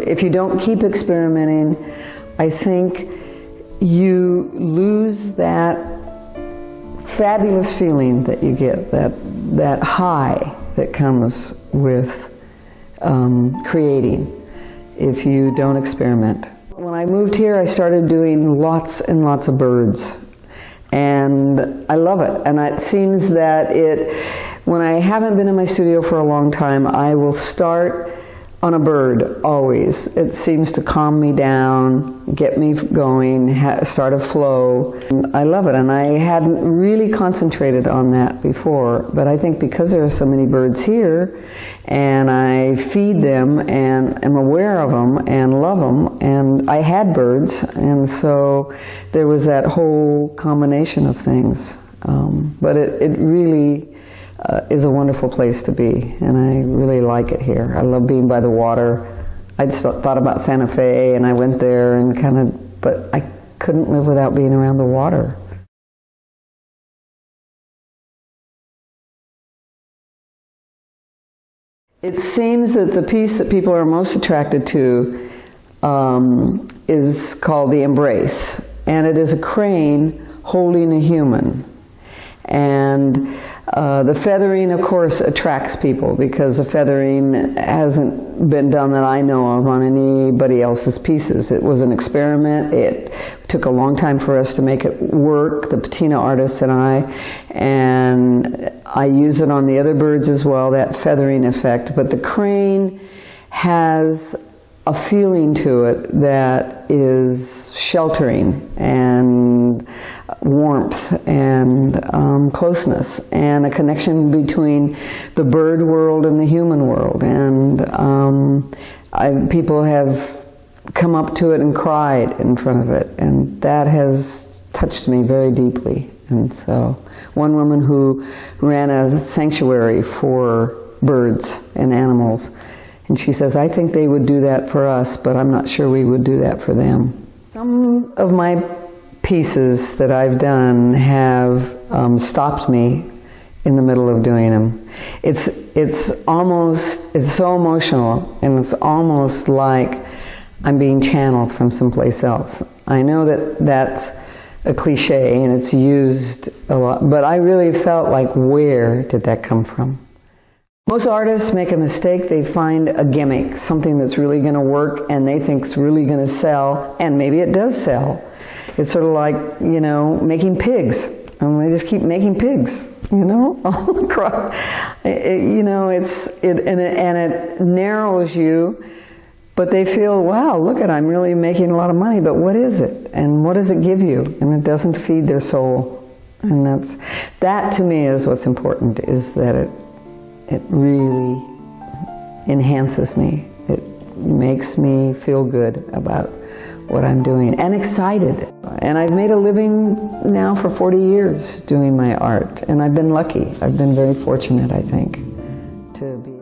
if you don't keep experimenting, I think you lose that fabulous feeling that you get, that high that comes with creating if you don't experiment. When I moved here, I started doing lots and lots of birds, and I love it. And it seems that when I haven't been in my studio for a long time, I will start on a bird, always. It seems to calm me down, get me going, start a flow. And I love it, and I hadn't really concentrated on that before, but I think because there are so many birds here, and I feed them, and am aware of them, and love them, and I had birds, and so there was that whole combination of things. But it really is a wonderful place to be, and I really like it here. I love being by the water. I'd thought about Santa Fe, and I went there and but I couldn't live without being around the water. It seems that the piece that people are most attracted to is called The Embrace, and it is a crane holding a human. And the feathering, of course, attracts people because the feathering hasn't been done that I know of on anybody else's pieces. It was an experiment. It took a long time for us to make it work, the patina artist and I use it on the other birds as well, that feathering effect. But the crane has a feeling to it that is sheltering and warmth and closeness, and a connection between the bird world and the human world. And people have come up to it and cried in front of it, and that has touched me very deeply. And so one woman who ran a sanctuary for birds and animals, and she says, I think they would do that for us, but I'm not sure we would do that for them. Some of my pieces that I've done have stopped me in the middle of doing them. It's so emotional, and it's almost like I'm being channeled from someplace else. I know that that's a cliche and it's used a lot, but I really felt like, where did that come from? Most artists make a mistake. They find a gimmick, something that's really going to work and they think is really going to sell, and maybe it does sell. It's sort of like, you know, making pigs. And they just keep making pigs, you know, all across. You know, it narrows you, but they feel, wow, look at, I'm really making a lot of money, but what is it? And what does it give you? And it doesn't feed their soul. And that to me is what's important, is that it really enhances me. It makes me feel good about what I'm doing, and excited. And I've made a living now for 40 years doing my art, and I've been lucky. I've been very fortunate, I think, to be